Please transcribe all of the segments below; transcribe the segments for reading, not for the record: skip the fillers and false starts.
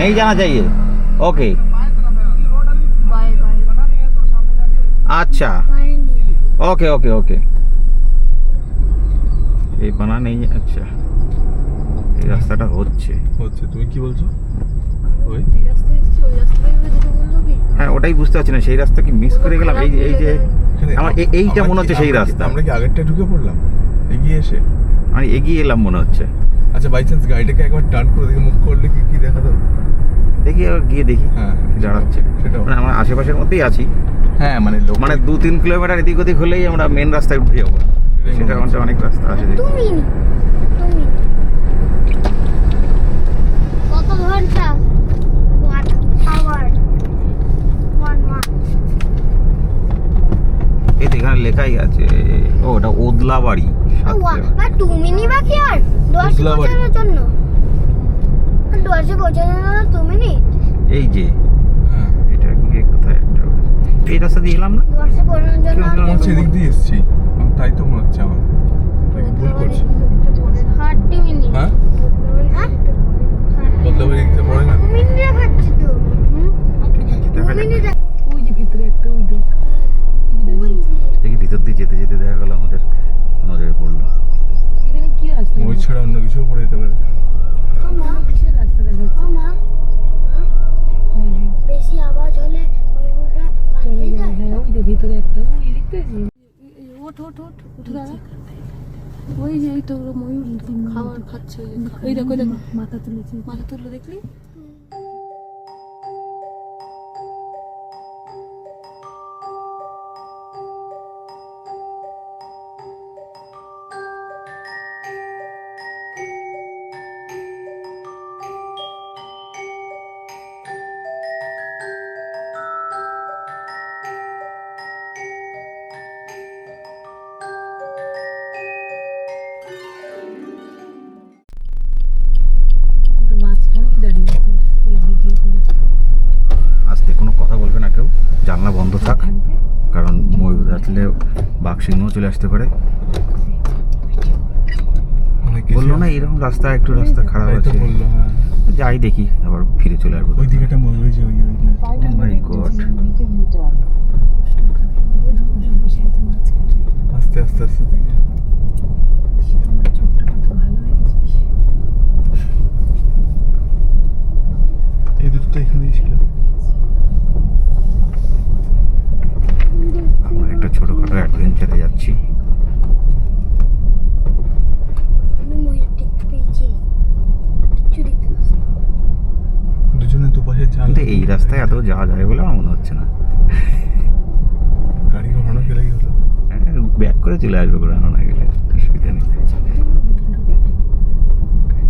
नहीं जाना चाहिए। ओके अच्छा ओके ओके ओके এই বানা নেই। আচ্ছা এই রাস্তাটা হচ্ছে তুমি কি বলছো? ওই হ্যাঁ ওটাই বুঝতে পারছি না, সেই রাস্তা কি মিস করে গেলাম? এই যে আমার এইটা মনে হচ্ছে সেই রাস্তা। আমরা কি আগেরটা ঢুকে পড়লাম এগিয়ে এসে? আমি এগিয়ে এলাম মনে হচ্ছে। আচ্ছা বাই চান্স গাড়িটাকে একবার টার্ন করে দেখে মুখ করলে কি দেখা যাবে? দেখি এবার গিয়ে দেখি হ্যাঁ কি দাঁড়াচ্ছে। মানে আমরা আশেপাশের মধ্যেই আছি। হ্যাঁ মানে 2-3 কিলোমিটার এদিক ওদিক হলেই আমরা মেন রাস্তায় উঠে যাবো। সেটা আমাদের অনেক রাস্তা আছে। কত ঘন্টা? 1 আওয়ার 1 মাস। এই তো এখানে লেখাই আছে। ও ওটা ওদলা বাড়ি। 2 মিনিট বাকি আর 10 পৌঁছানোর জন্য। 10 পৌঁছানোর জন্য 2 মিনিট। এই যে এটা কি কোথায় একটা এই রাস্তা দিয়ে এলাম না? 10 পৌঁছানোর জন্য হচ্ছে এদিক দিয়ে এসেছি, তাই তো মনে হচ্ছে আমার। তাই ভুল করছি। 30 মিনিট। হ্যাঁ হ্যাঁ বদলাবাড়ি দেখতে পড়ে না? 2 মিনিট খাচ্ছি তো। 2 মিনিট। ওই যে ভিতরে একটা ওই দিক দেখি ভিতর দিয়ে যেতে যেতে দেখা গেল আমাদের নজরে পড়লো। এখানে কি রাস্তা? ওই ছাড়া অন্য কিছু পড়ে যেতে পারে। মামা কিসের রাস্তা দেখাচ্ছে? মামা বেশি আওয়াজ হলে ময়ূরটা পালিয়ে যায়। হ্যাঁ ওই যে ভিতরে একটা ওই দেখতে ওঠ ওঠ ওঠ উঠে দাঁড়া। ওই যে এই তো ময়ূর খাবার খাচ্ছে। ওই দেখো দেখো মাথা তুলেছে, মাথা তুললো দেখলি? মাঝখানেই দাঁড়িয়ে আছে এই ভিডিও করে। আস্তে কোনো কথা বলবে না কেউ, জানলা বন্ধ থাক, কারণ ময়ূর আসলে বাঘ সিংহ চলে আসতে পারে। বললো না এরকম রাস্তা একটু রাস্তা খারাপ আছে, বললো হ্যাঁ যাই দেখি আবার ফিরে চলে আসবো। ওই দিকে একটা ময়ূর হয়েছে ওই মাই গড আস্তে আস্তে আস্তে দেখি। এই দুটো এখানেই ছিল। আমরা একটা ছোটখাটো অ্যাডভেঞ্চারে যাচ্ছি। আমি ময়ূর দেখতে পেয়েছি। কিছু দেখতে পাচ্ছি না। দুজনে দুপাশে কিন্তু জানলে এই রাস্তায় এত যাওয়া যাবে বলে আমার মনে হচ্ছে না। গাড়ি ঘোরানো গেলেই হলো। ব্যাক করে চলে আসবে ঘোরানো না গেলে, অসুবিধা নেই।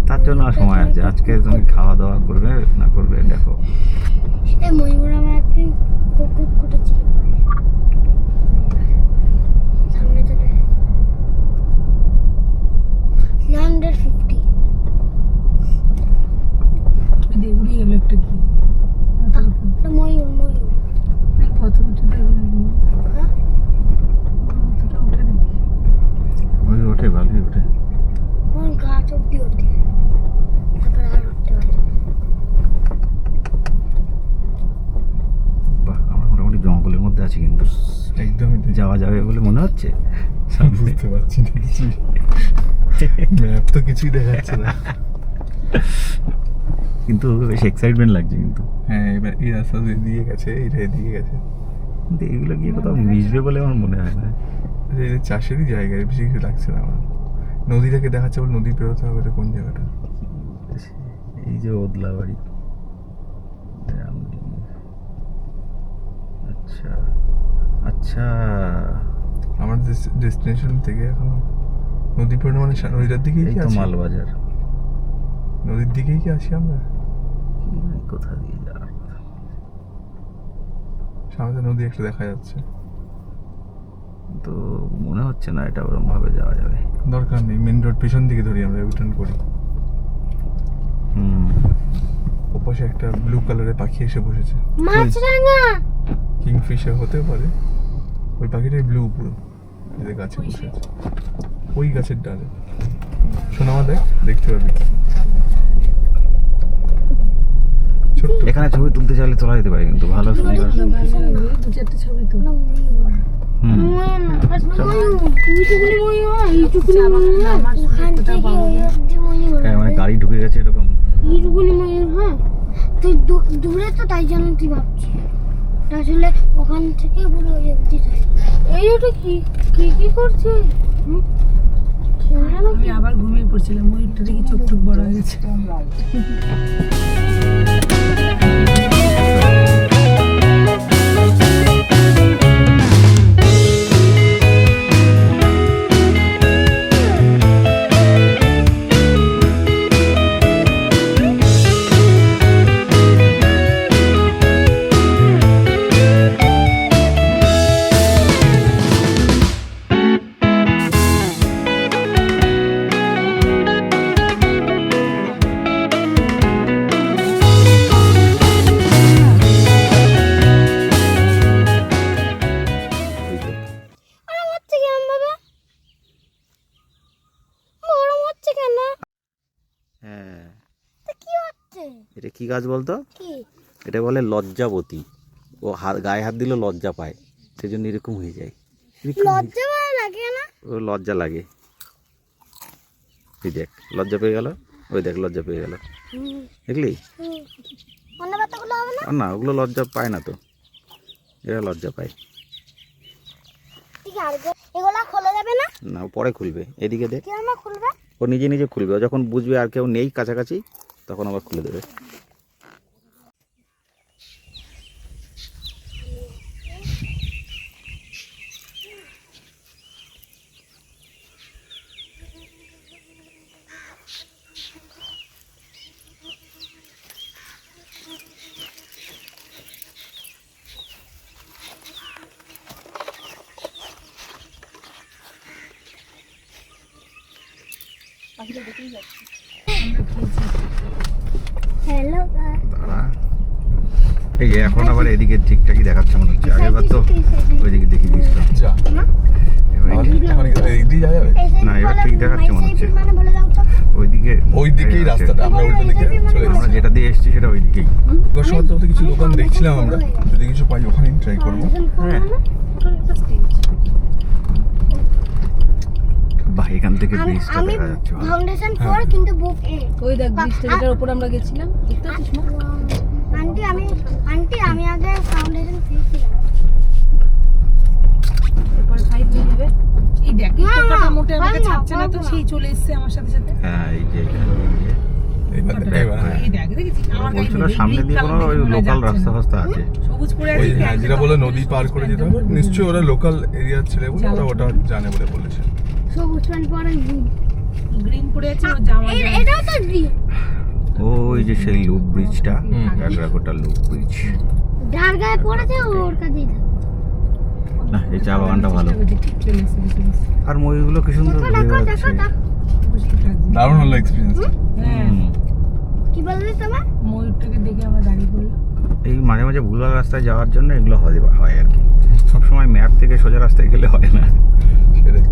তার জন্য আর সময় আছে। আজকে তুমি খাওয়া দাওয়া করবে না করবে দেখো। এই ময়ূর আমার একদিন কুকুর কুটেছিল পায়ে। সামনে চলে 950। উড়িয়ে গেল একটা কি এটা ময়ূর ময়ূর। কত উঁচু দেখবে নাকি? হ্যাঁ অতটা উঠে নাকি? ওই ওঠে ভালোই ওঠে। কোন গাছ অব্দি ওঠে, তারপরে আর উঠতে পারে। বাহ আমরা মোটামুটি জঙ্গলের মধ্যে আছি, কিন্তু একদমই তাই। যাওয়া যাবে বলে মনে হচ্ছে। বুঝতে পারছি না কিছু, ম্যাপ তো কিছুই দেখাচ্ছে না। কিন্তু বেশ এক্সাইটমেন্ট লাগছে কিন্তু। হ্যাঁ এবার এই রাস্তা দিয়ে গেছে, এইটা দিয়ে গেছে। কিন্তু এগুলো গিয়ে কোথাও মিশবে বলে আমার মনে হয় না। এটা চাষেরই জায়গায়, বেশি কিছু লাগছে না আমার। নদীটাকে দেখাচ্ছে বলে নদী পেরোতে হবে। এটা কোন জায়গাটা? এই যে ওদলা বাড়ি। আচ্ছা আচ্ছা আমার ডেস্টিনেশন থেকে এখন নদী পেরোনো মানে নদীটার দিকেই এই কি তো আছি? মালবাজার। নদীর দিকেই কি আছি আমরা? কোথা দিয়ে যাওয়ার কথা? সামনে নদী একটা দেখা যাচ্ছে। তো মনে হচ্ছে না এটা ওরকম ভাবে যাওয়া যাবে। দরকার নেই, মেন রোড পিছন দিকে ধরি আমরা, রিটার্ন করি। ওপাশে একটা ব্লু কালারের পাখি এসে বসেছে। মাছরাঙা কিংফিশার হতে পারে। ওই পাখিটাই ব্লু পুরো, যে গাছে বসে আছে ওই গাছের ডালে। শোনা দেখ, দেখতে পাবি। এখানে ছবি তুলতে চাইলে তোলা যেতে পারে, কিন্তু ভালো সুন্দর। দু চারটে ছবি তো হুম এইটুকুনি ময়ূর হয়, এইটুকুনি ময়ূর হয়, ওখান থেকে ওই অব্দি ময়ূর হ্যাঁ, মানে হয়। গাড়ি ঢুকে গেছে এরকম। এইটুকুনি ময়ূর হয়, তুই দূরে তো তাই জন্য তুই ভাবছিস আসলে ওখান থেকে পুরো ওই অব্দি যায়। এই ওটা কি কি কি করছে? খেলনা আমি আবার ঘুমিয়ে পড়ছিলাম, ময়ূরটা দেখি চোখ চোখ বড় হয়ে গেছে। গরম হচ্ছে কেন বাবা? গরম হচ্ছে কেন? হ্যাঁ, তা কি হচ্ছে? এটা কি গাছ বলতো? কি এটা বলে লজ্জাবতী। ও গায়ে হাত দিলে লজ্জা পায়, সেই জন্য এরকম হয়ে যায়। লজ্জা ভালো লাগে না? ও লজ্জা লাগে। এই দেখ লজ্জা পেয়ে গেল, ওই দেখ লজ্জা পেয়ে গেল, দেখলি? অন্য পাতাগুলো হবে না? আর না, ওগুলো লজ্জা পায় না তো, এরা লজ্জা পায়। ঠিক আছে, এগুলা খোলা যাবে না? না, ও পরে খুলবে। এদিকে দেখ, কি আমরা খুলবে? ও নিজে নিজে খুলবে। ও যখন বুঝবে আর কেউ নেই কাছাকাছি, তখন আবার খুলে দেবে। হ্যালো দাঁড়া, এই যে এখন আবার এদিকে ঠিকঠাকই দেখাচ্ছে মনে হচ্ছে। আগেরবার তো ওইদিকে দেখিয়ে দিয়েছিলাম। যা এবার এখন এই দিকে যাওয়া যাবে? না, এবার ঠিক দেখাচ্ছে মনে হচ্ছে। মানে বলে দাও তো। ওইদিকে ওই দিকেই রাস্তাটা, আমরা উল্টো দিকে চলে আমরা গেছি। যেটা দিয়ে এসেছি সেটা ওইদিকেই। দর্শক বলতে কিছু দোকান দেখছিলাম আমরা, যদি কিছু পাই ওখানেই ট্রাই করবো। হ্যাঁ, বাহ, এখান থেকে ব্রিজটা আমি দেখা যাচ্ছে ভালো। ফাউন্ডেশন 4 কিন্তু বুক এ। ওই দেখ ব্রিজটা যেটার উপর আমরা গেছিলাম, দেখতে পাচ্ছিস না? আন্টি আমি আগে ফাউন্ডেশন 3 ছিলাম। এরপর 5 হয়ে যাবে। এই দেখ এই না, না, পোকাটা মোটে আমাকে পারবো না, ছাড়ছে না তো, পারবো না। সেই চলে এসেছে আমার সাথে সাথে। হ্যাঁ, এই যে এখানে দিয়ে এইবার দেখ, এইবার হ্যাঁ। এই দেখ দেখেছিস আমার গায়ে বলছিল green সামনে দিয়ে কোনো colour ওই দেখে মনে হয় লোকাল যাচ্ছে রাস্তা না। ফাস্তা আছে। সবুজ পড়ে ওই আছে, হ্যাঁ, যেটা বলে নদী পার করে যেতে হবে, নিশ্চয়ই ওরা লোকাল এরিয়ার ছেলে বলে ওরা ওটা জানে বলে বলেছে। সবুজ প্যান্ট পরে গ্রিন পড়ে আছে ওর জামা। এটাও তো গ্রিন। ওই যে সেই লুপ ব্রিজটা, হুম। গাগরাকোটা লুপ ব্রিজ। যার গায়ে পড়েছে ওর কাছেই থাকে। না, এই চা বাগানটা ভালো। ঠিক চলে এসেছে, বুঝতে পারছি। আর ময়ূরগুলো কি সুন্দর ঘুরে দেখো বেড়াচ্ছে। বুঝতে পারছি। দারুণ হলো এক্সপিরিয়েন্স। হ্যাঁ, হুম। কি বললে তোমার? ময়ূরটাকে দেখে আমরা দাঁড়িয়ে পড়লাম। এই মাঝে মাঝে ভুলভাল রাস্তায় যাওয়ার জন্য এগুলো হয় আর কি। সবসময় ম্যাপ থেকে সোজা রাস্তায় গেলে হয় না। সেটাই।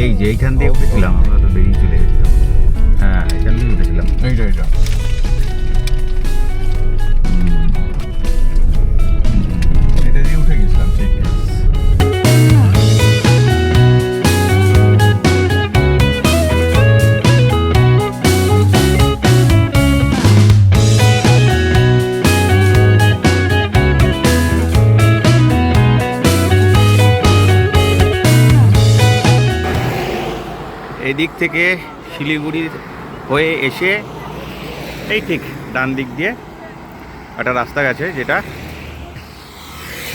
এই যে এইখান দিয়ে উঠেছিলাম, আমরা তো বেরিয়ে চলে গেছিলাম। হ্যাঁ, এখান দিয়ে উঠেছিলাম। এইটা এইটা এটা দিয়ে উঠে গেছিলাম ঠিক। এদিক থেকে শিলিগুড়ি হয়ে এসে এই ঠিক ডান দিক দিয়ে একটা রাস্তা গেছে, যেটা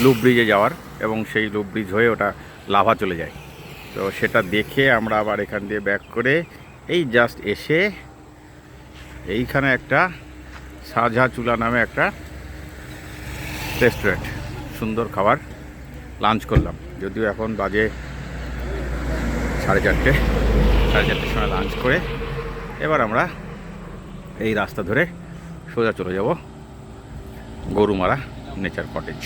লুপ ব্রিজে যাওয়ার, এবং সেই লুপ ব্রিজ হয়ে ওটা লাভা চলে যায়। তো সেটা দেখে আমরা আবার এখান দিয়ে ব্যাক করে এই জাস্ট এসে এইখানে একটা সাজা চুলা নামে একটা রেস্টুরেন্ট, সুন্দর খাবার, লাঞ্চ করলাম। যদিও এখন বাজে 4:30, 4:30 সময় লাঞ্চ করে এবার আমরা এই রাস্তা ধরে সোজা চলে যাব গরুমারা নেচার কটেজ।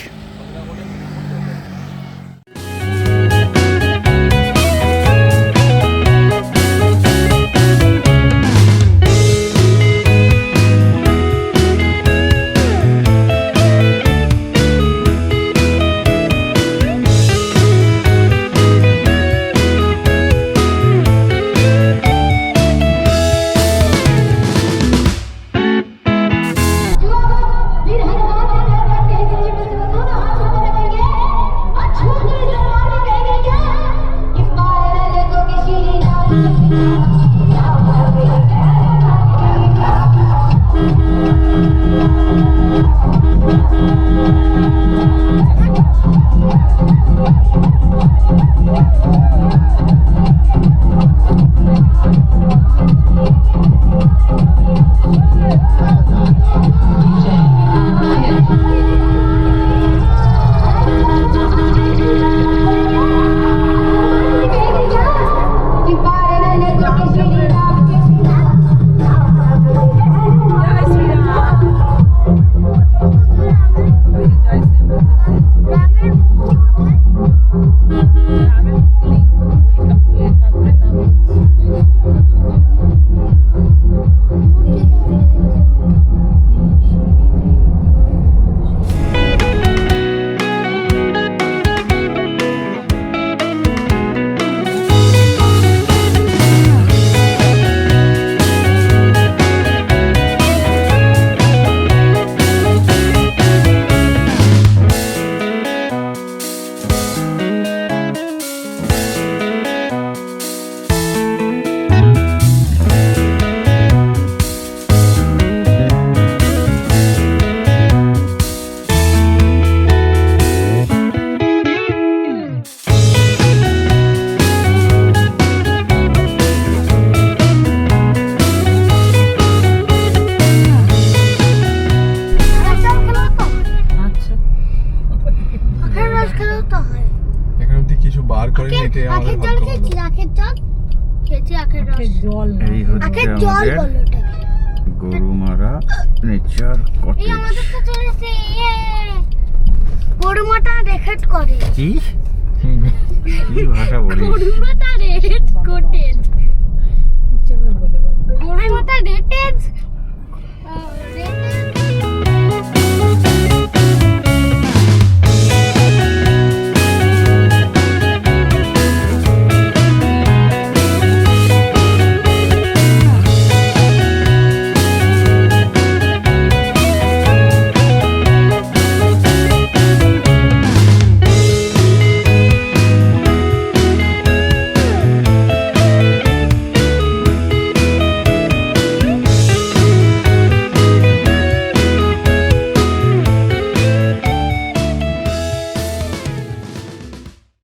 এখানে অব্দি কিছু বার করে নেটে আমাদের আখের জল খেয়েছি, আখের জল খেয়েছি, আখের রস। এই হচ্ছে আখের জল আমাদের বলো ওটাকে। গরুমারা নেচার এই কটেজ। আমাদের তো চলেছে গরুমাটা রেখেট করে। কি কি ভাষা বলিস? গরুমাটা রেখেট কোটেজ।